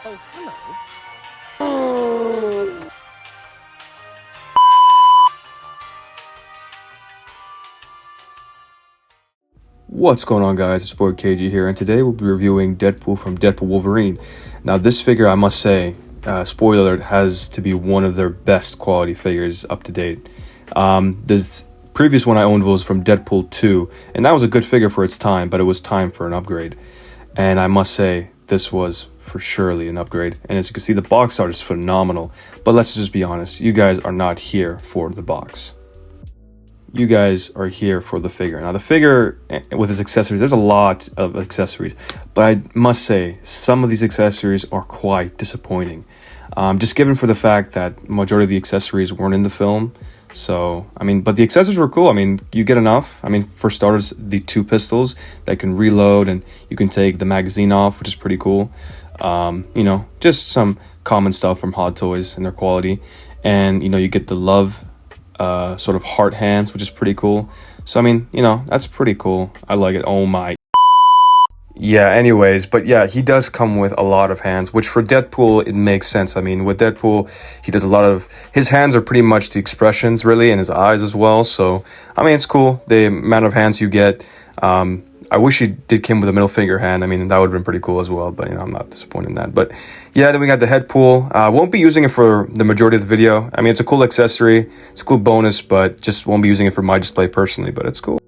Oh, hello. What's going on, guys? It's your boy KG here, and today we'll be reviewing Deadpool from Deadpool Wolverine. Now, this figure, I must say, spoiler alert, has to be one of their best quality figures up to date. This previous one I owned was from Deadpool 2, and that was a good figure for its time, but it was time for an upgrade. And I must say, this was for surely an upgrade. And as you can see, the box art is phenomenal. But let's just be honest, you guys are not here for the box. You guys are here for the figure. Now, the figure with its accessories, there's a lot of accessories, but I must say some of these accessories are quite disappointing. Just given for the fact that majority of the accessories weren't in the film. So, I mean, but the accessories were cool. I mean, you get enough. I mean, for starters, the 2 pistols that can reload, and you can take the magazine off, which is pretty cool. You know, just some common stuff from Hot Toys and their quality. And, you know, you get the love sort of heart hands, which is pretty cool. So I mean, you know, that's pretty cool. I like it. Oh my. Yeah, anyways, but yeah, he does come with a lot of hands, which for Deadpool, it makes sense. I mean, with Deadpool, he does a lot of, his hands are pretty much the expressions, really, and his eyes as well. So, I mean, it's cool, the amount of hands you get. I wish he did came with a middle finger hand. I mean, that would have been pretty cool as well, but, you know, I'm not disappointed in that. But, yeah, then we got the head pool. Won't be using it for the majority of the video. I mean, it's a cool accessory. It's a cool bonus, but just won't be using it for my display personally, but it's cool.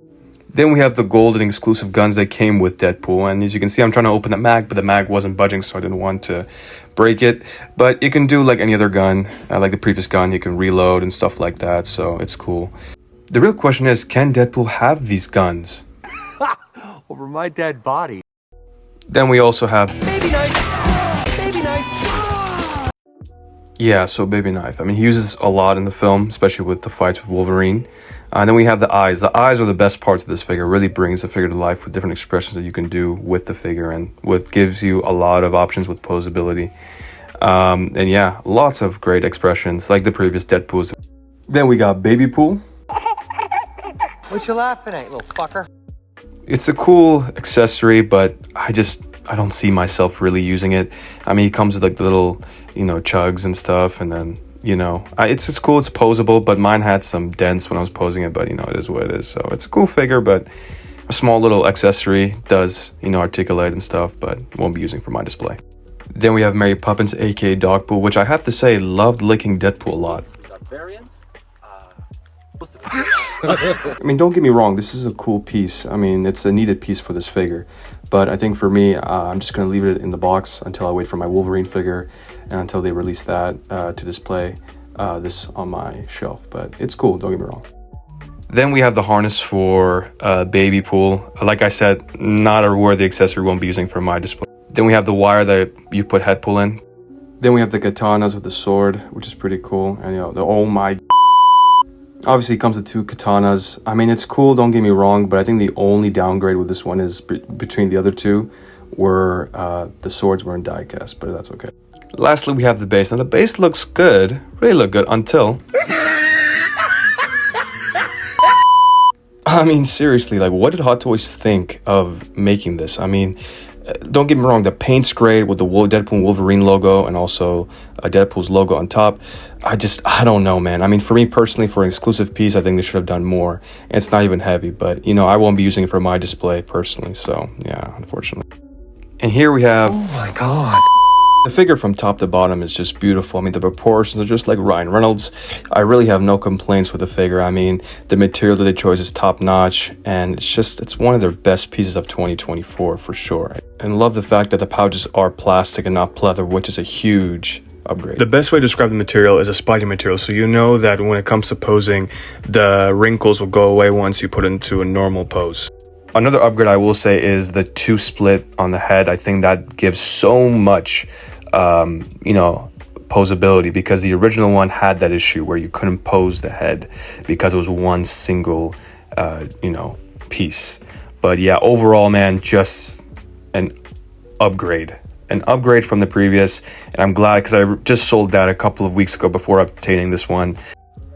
Then we have the gold and exclusive guns that came with Deadpool. And as you can see, I'm trying to open the mag, but the mag wasn't budging, so I didn't want to break it. But you can do like any other gun, like the previous gun. You can reload and stuff like that, so it's cool. The real question is, can Deadpool have these guns? Over my dead body. Then we also have... Baby knife! Baby knife! Yeah, so baby knife. I mean, he uses a lot in the film, especially with the fights with Wolverine. And then we have the eyes. The eyes are the best parts of this figure. It really brings the figure to life with different expressions that you can do with the figure, and gives you a lot of options with posability. And yeah, lots of great expressions like the previous Deadpools. Then we got Baby Pool. What you laughing at, little fucker? It's a cool accessory, but I don't see myself really using it. I mean, he comes with like the little, you know, chugs and stuff, and then, you know, it's cool, it's posable, but mine had some dents when I was posing it, but, you know, it is what it is. So it's a cool figure, but a small little accessory does, you know, articulate and stuff, but won't be using for my display. Then we have Mary Poppins, aka Dogpool, which I have to say loved licking Deadpool a lot. We got variants. I mean, don't get me wrong, this is a cool piece. I mean, it's a needed piece for this figure. But I think for me, I'm just going to leave it in the box until I wait for my Wolverine figure and until they release that to display this on my shelf. But it's cool, don't get me wrong. Then we have the harness for Baby Pool. Like I said, not a worthy accessory, won't be using for my display. Then we have the wire that you put head pull in. Then we have the katanas with the sword, which is pretty cool. And, you know, oh my... Obviously, it comes with 2 katanas. I mean, it's cool, don't get me wrong, but I think the only downgrade with this one is between the other 2 where the swords were in die cast, but that's okay. Lastly, we have the base. Now, the base looks good, really look good, until... I mean, seriously, like, what did Hot Toys think of making this? I mean... Don't get me wrong, the paint's great with the Deadpool Wolverine logo and also Deadpool's logo on top. I don't know, man. I mean, for me personally, for an exclusive piece, I think they should have done more. And it's not even heavy, but, you know, I won't be using it for my display personally. So, yeah, unfortunately. And here we have... Oh my god. The figure from top to bottom is just beautiful. I mean, the proportions are just like Ryan Reynolds. I really have no complaints with the figure. I mean, the material that they chose is top notch, and it's one of their best pieces of 2024 for sure. And love the fact that the pouches are plastic and not pleather, which is a huge upgrade. The best way to describe the material is a spotty material, so you know that when it comes to posing, the wrinkles will go away once you put it into a normal pose. Another upgrade I will say is the 2 split on the head. I think that gives so much you know, posability, because the original one had that issue where you couldn't pose the head because it was one single you know, piece. But yeah, overall, man, just an upgrade from the previous, and I'm glad because I just sold that a couple of weeks ago before obtaining this one.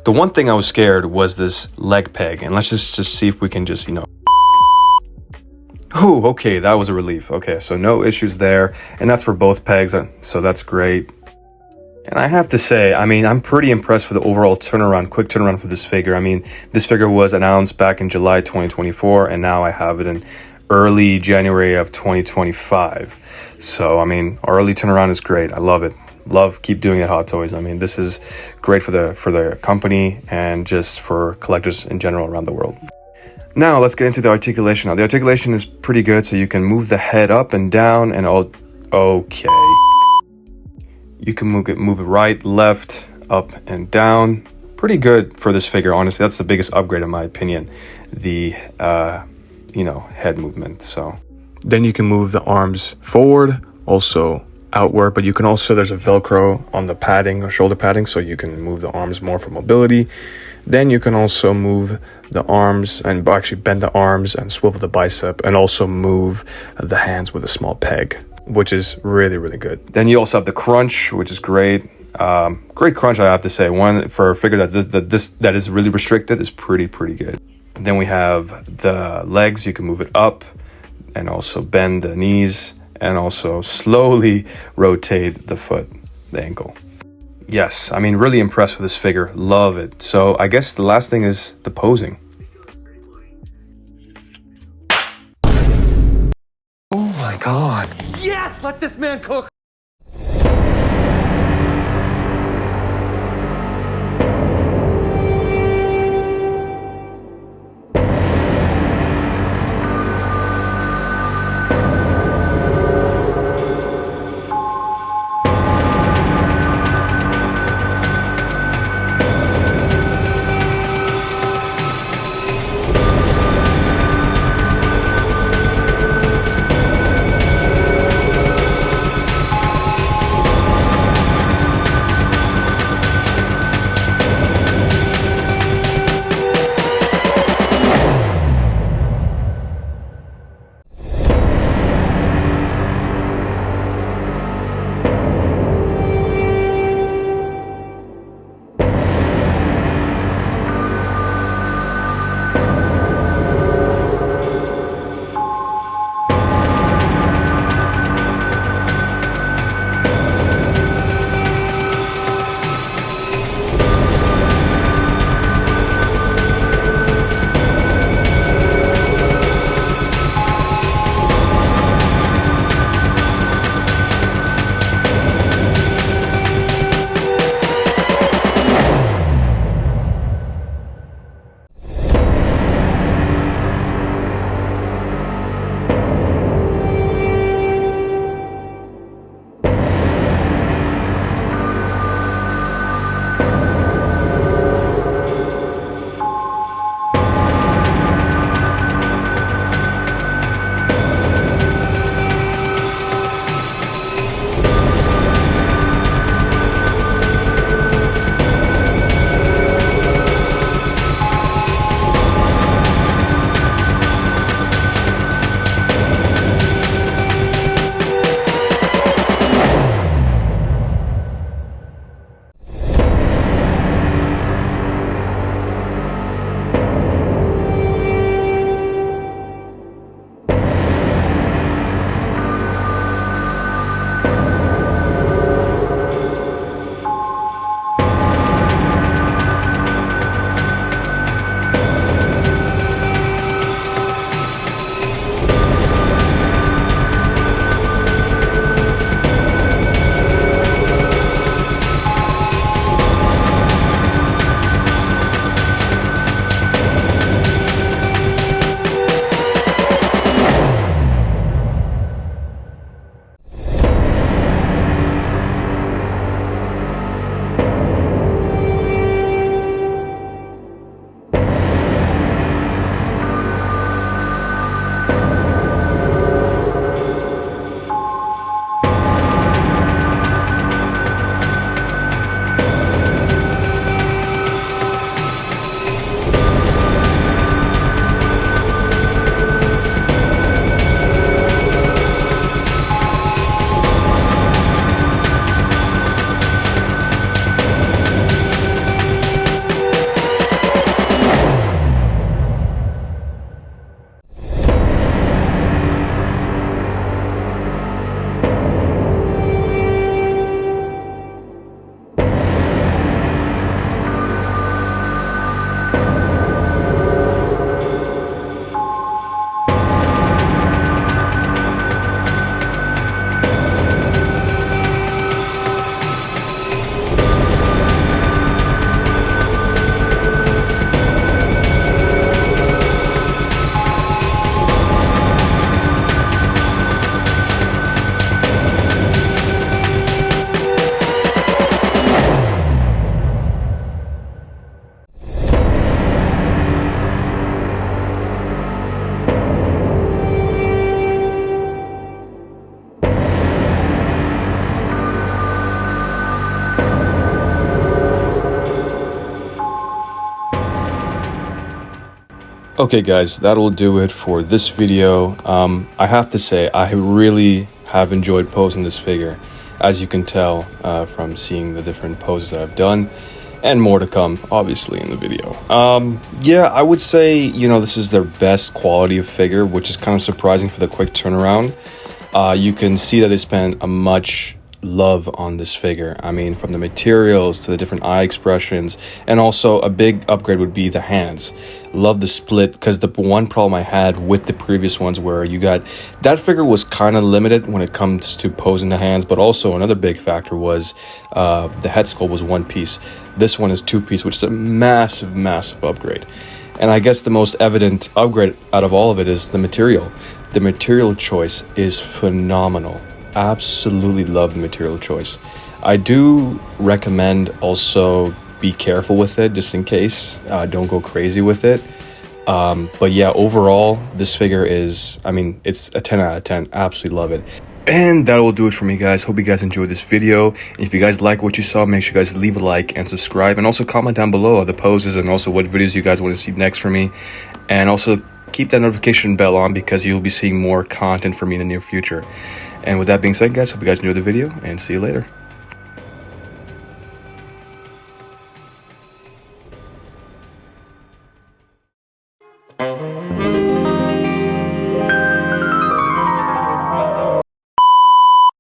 The one thing I was scared was this leg peg, and let's just see if we can just, you know, Oh, okay, that was a relief. Okay, so no issues there, and that's for both pegs, so that's great. And I have to say, I mean, I'm pretty impressed with the overall turnaround, quick turnaround for this figure. I mean, this figure was announced back in July 2024, and now I have it in early January of 2025. So, I mean, our early turnaround is great. I love it. Keep doing it, Hot Toys. I mean, this is great for the company and just for collectors in general around the world. Now, let's get into the articulation. Now, the articulation is pretty good, so you can move the head up and down and all... Okay. You can move it right, left, up, and down. Pretty good for this figure, honestly. That's the biggest upgrade in my opinion. The, head movement, so. Then you can move the arms forward, also outward, but you can also, there's a Velcro on the padding or shoulder padding, so you can move the arms more for mobility. Then you can also move the arms and actually bend the arms and swivel the bicep and also move the hands with a small peg, which is really, really good. Then you also have the crunch, which is great. Great crunch, I have to say. One for a figure that is really restricted is pretty good. Then we have the legs. You can move it up and also bend the knees and also slowly rotate the foot, the ankle. Yes, I mean, really impressed with this figure. Love it. So I guess the last thing is the posing. Oh my God. Yes, let this man cook. Okay guys, that'll do it for this video. I have to say, I really have enjoyed posing this figure, as you can tell from seeing the different poses that I've done, and more to come, obviously, in the video. Yeah, I would say, you know, this is their best quality of figure, which is kind of surprising for the quick turnaround. You can see that they spent a much love on this figure. I mean, from the materials to the different eye expressions, and also a big upgrade would be the hands. Love the split, because the one problem I had with the previous ones where you got that figure was kind of limited when it comes to posing the hands, but also another big factor was the head sculpt was one piece. This one is two piece, which is a massive upgrade. And I guess the most evident upgrade out of all of it is the material. The material choice is phenomenal. Absolutely love the material choice. I do recommend also be careful with it, just in case. Don't go crazy with it. But yeah, overall, this figure is, I mean, it's a 10 out of 10. Absolutely love it. And that will do it for me, guys. Hope you guys enjoyed this video. If you guys like what you saw, make sure you guys leave a like and subscribe, and also comment down below the poses and also what videos you guys want to see next from me. And also keep that notification bell on, because you'll be seeing more content from me in the near future. And with that being said, guys, hope you guys enjoyed the video, and see you later.